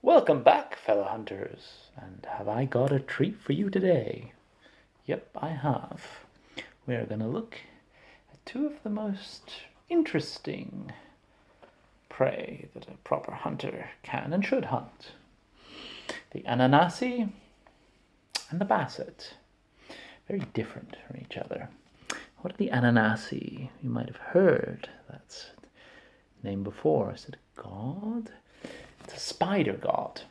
Welcome back, fellow hunters, and have I got a treat for you today? Yep, I have. We're going to look at two of the most interesting prey that a proper hunter can and should hunt. The Ananasi and the Basset. Very different from each other. What are the Ananasi? You might have heard that name before. Is it a god? It's a spider god.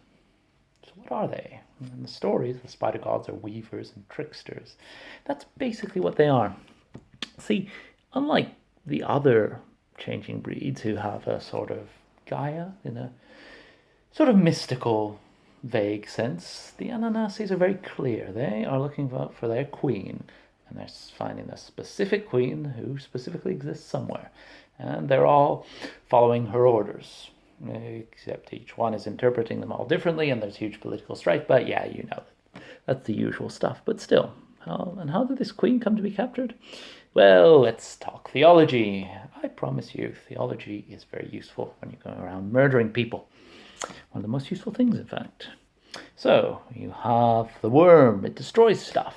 So what are they? In the stories, the spider gods are weavers and tricksters. That's basically what they are. See, unlike the other changing breeds who have a sort of Gaia in a sort of mystical, vague sense, the Ananasis are very clear. They are looking for their queen, and they're finding a specific queen who specifically exists somewhere. And they're all following her orders, except each one is interpreting them all differently, and there's huge political strife. But yeah, you know, that's the usual stuff. But still, how did this queen come to be captured? Well, let's talk theology. I promise you, theology is very useful when you're going around murdering people. One of the most useful things, in fact. So, you have the worm. It destroys stuff.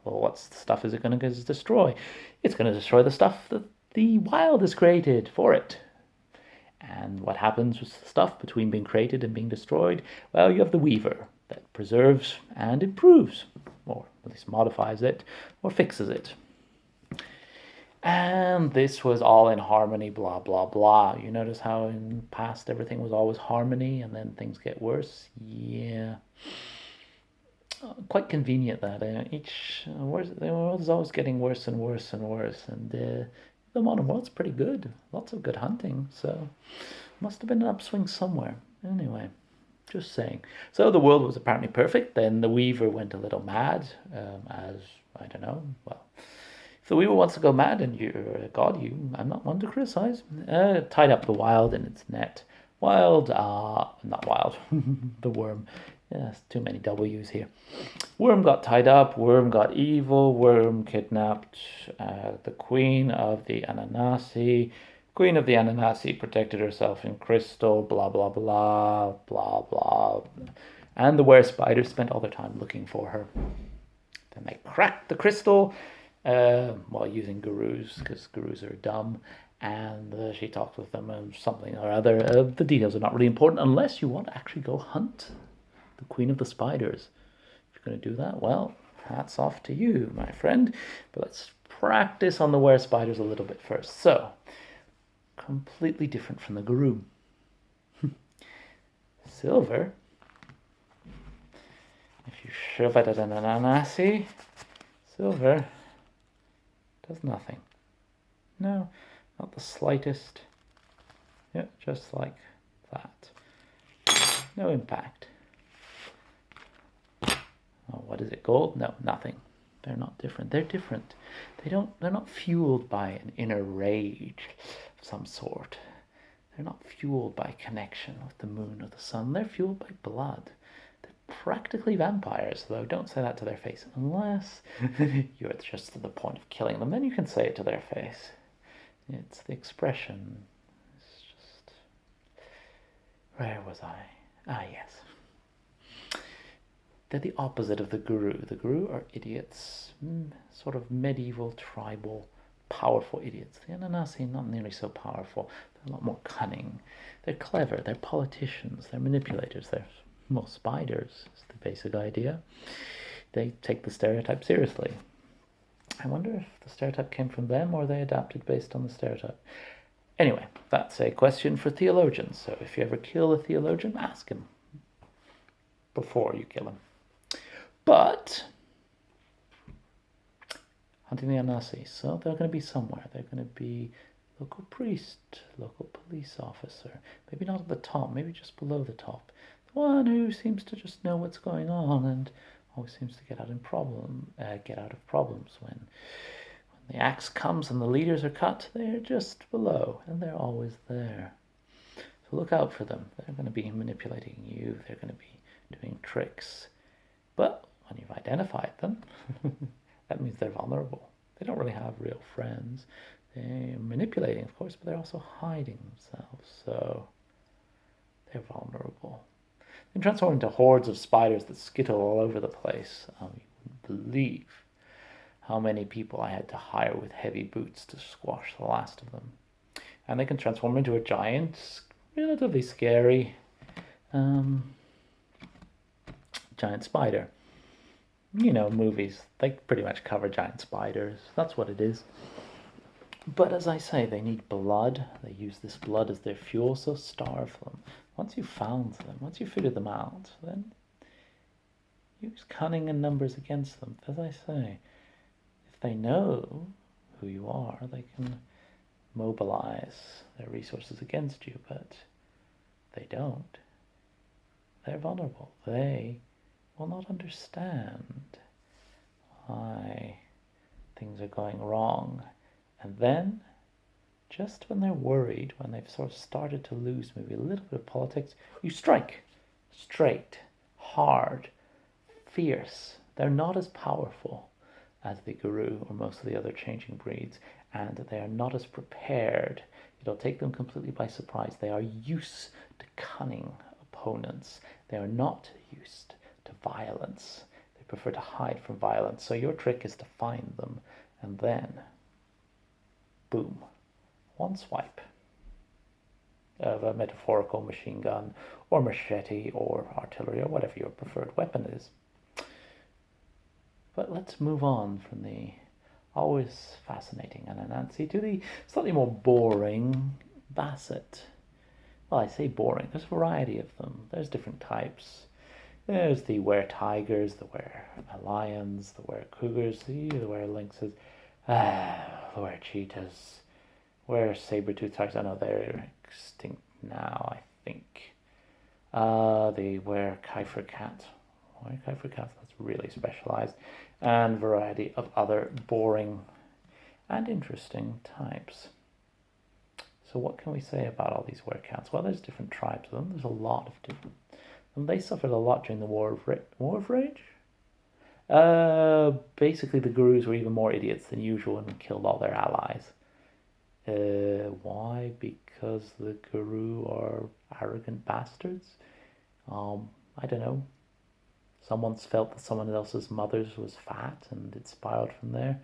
Well, what stuff is it going to destroy? It's going to destroy the stuff that the wild has created for it. And what happens with the stuff between being created and being destroyed? Well, you have the weaver that preserves and improves, or at least modifies it, or fixes it. And this was all in harmony, blah, blah, blah. You notice how in the past everything was always harmony and then things get worse? Yeah. Quite convenient that the world is always getting worse and worse and worse. And the modern world's pretty good. Lots of good hunting. So must have been an upswing somewhere. Anyway, just saying. So the world was apparently perfect. Then the weaver went a little mad, as, I don't know, well, if the weaver wants to go mad and you're a god, I'm not one to criticize. Tied up the wild in its net. Not wild, the worm. Yes, too many W's here. Worm got tied up, worm got evil, worm kidnapped the queen of the Ananasi. Queen of the Ananasi protected herself in crystal, blah, blah, blah, blah, blah. And the were spiders spent all their time looking for her. Then they cracked the crystal while using gurus, because gurus are dumb. And she talked with them and something or other. The details are not really important unless you want to actually go hunt the queen of the spiders. If you're going to do that, well, hats off to you, my friend. But let's practice on the were spiders a little bit first. So, completely different from the guru. Silver. If you shove it at an Ananasi, silver does nothing. No, not the slightest. Yeah, just like that. No impact. Oh, what is it, gold? No, nothing. They're not different. They're different. They're not fueled by an inner rage of some sort. They're not fueled by connection with the moon or the sun. They're fueled by blood. They're practically vampires, though don't say that to their face unless you're just to the point of killing them. Then you can say it to their face. It's the expression. It's just... Where was I? Ah, yes. They're the opposite of the guru. The guru are idiots, sort of medieval, tribal, powerful idiots. The Ananasi, not nearly so powerful. They're a lot more cunning. They're clever. They're politicians. They're manipulators. They're, well, spiders is the basic idea. They take the stereotype seriously. I wonder if the stereotype came from them or they adapted based on the stereotype. Anyway, that's a question for theologians. So if you ever kill a theologian, ask him before you kill him. But hunting the Ananasi, so they're going to be somewhere. They're going to be local priest, local police officer, maybe not at the top, maybe just below the top. The one who seems to just know what's going on and always seems to get out of problems when the axe comes and the leaders are cut. They're just below, and they're always there. So look out for them. They're going to be manipulating you. They're going to be doing tricks. But when you've identified them, that means they're vulnerable. They don't really have real friends. They're manipulating, of course, but they're also hiding themselves. So they're vulnerable. can transform into hordes of spiders that skittle all over the place. You wouldn't believe how many people I had to hire with heavy boots to squash the last of them. And they can transform into a giant, relatively scary giant spider. Movies, they pretty much cover giant spiders. That's what it is. But as I say, they need blood. They use this blood as their fuel, so starve them. Once you've found them, once you've figured them out, then use cunning and numbers against them. As I say, if they know who you are, they can mobilize their resources against you, but they don't. They're vulnerable. They will not understand why things are going wrong. And then, just when they're worried, when they've sort of started to lose maybe a little bit of politics, you strike. Straight, hard, fierce. They're not as powerful as the guru or most of the other changing breeds, and they are not as prepared. It'll take them completely by surprise. They are used to cunning opponents. They are not used to violence. They prefer to hide from violence. So your trick is to find them, and then, boom, one swipe of a metaphorical machine gun or machete or artillery or whatever your preferred weapon is. But let's move on from the always fascinating Ananasi to the slightly more boring Basset. Well, I say boring. There's a variety of them. There's different types. There's the were-tigers, the were-lions, the were-cougars, the were-lynxes, the were-cheetahs, were-saber-toothed tigers. I know they're extinct now, I think. The were-kiefer cat. Were-kiefer cat, that's really specialized. And variety of other boring and interesting types. So what can we say about all these were-cats? Well, there's different tribes of them. There's a lot of different. And they suffered a lot during the War of Rage? Basically, the gurus were even more idiots than usual and killed all their allies. Why? Because the guru are arrogant bastards? I don't know. Someone's felt that someone else's mother's was fat and it spiraled from there.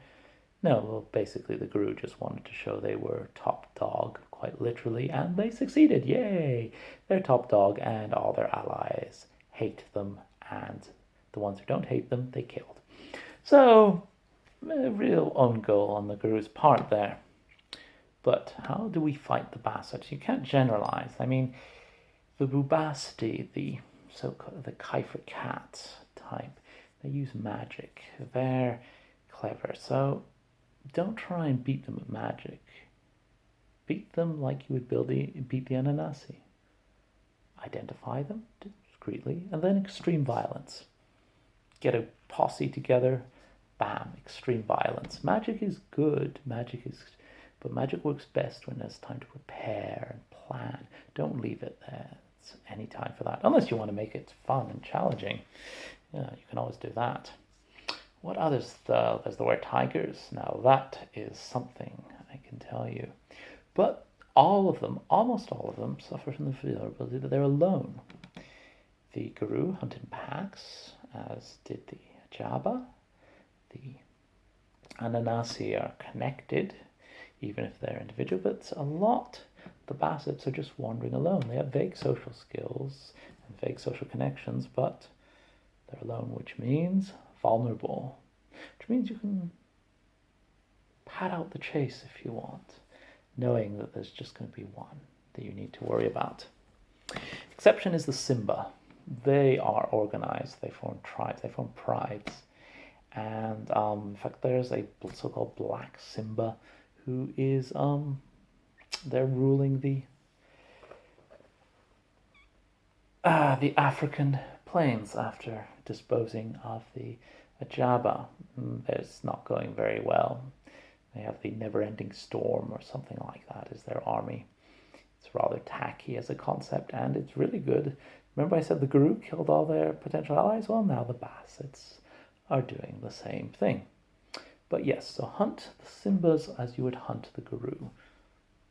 No, well, basically the guru just wanted to show they were top dog, quite literally, and they succeeded. Yay! They're top dog and all their allies hate them, and the ones who don't hate them, they killed. So, a real own goal on the guru's part there. But how do we fight the Bassets? You can't generalize. I mean, the Bubasti, the Kiefer cat type, they use magic. They're clever. So don't try and beat them with magic. Beat them like you would beat the Ananasi. Identify them discreetly, and then extreme violence. Get a posse together, bam, extreme violence. Magic is good. But magic works best when there's time to prepare and plan. Don't leave it there. It's any time for that. Unless you want to make it fun and challenging. Yeah, you can always do that. What others? There's the were-tigers. Now that is something I can tell you. But all of them, almost all of them, suffer from the vulnerability that they're alone. The guru hunt in packs, as did the Ajaba. The Ananasi are connected, even if they're individual, but a lot the Bassets are just wandering alone. They have vague social skills and vague social connections, but they're alone, which means vulnerable, which means you can pad out the chase if you want, knowing that there's just going to be one that you need to worry about. Exception is the Simba. They are organized. They form tribes. They form prides. And in fact, there's a so-called Black Simba who is they're ruling the African plains after disposing of the Ajaba. It's not going very well. They have the never-ending storm or something like that as their army. It's rather tacky as a concept, and it's really good. Remember I said the guru killed all their potential allies? Well, now the Bassets are doing the same thing. But yes, so hunt the Simbas as you would hunt the guru.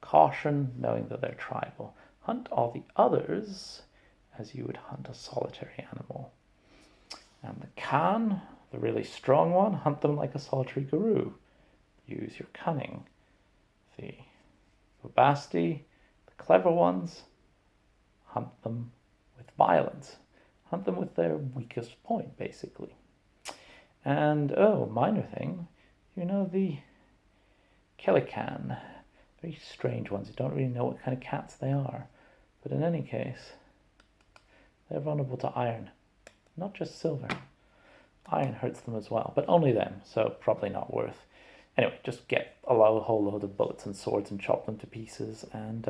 Caution, knowing that they're tribal. Hunt all the others as you would hunt a solitary animal. And the can, the really strong one, hunt them like a solitary guru. Use your cunning. The Bastie, the clever ones, hunt them with violence. Hunt them with their weakest point, basically. And, minor thing, the Kelican, very strange ones. You don't really know what kind of cats they are. But in any case, they're vulnerable to iron, not just silver. Iron hurts them as well, but only them, so probably not worth. Anyway, just get a whole load of bullets and swords and chop them to pieces, and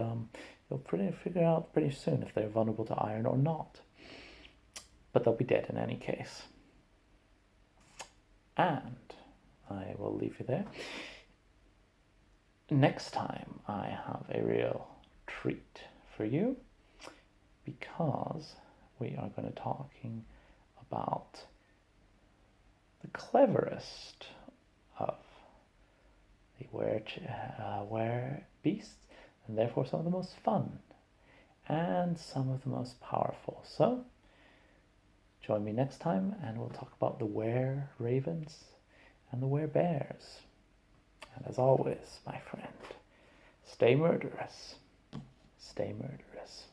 you'll figure out pretty soon if they're vulnerable to iron or not. But they'll be dead in any case. And I will leave you there. Next time I have a real treat for you, because we are going to talking about the cleverest of the were beasts, and therefore some of the most fun and some of the most powerful. So join me next time and we'll talk about the were ravens and the were bears. And as always, my friend, stay murderous. Stay murderous.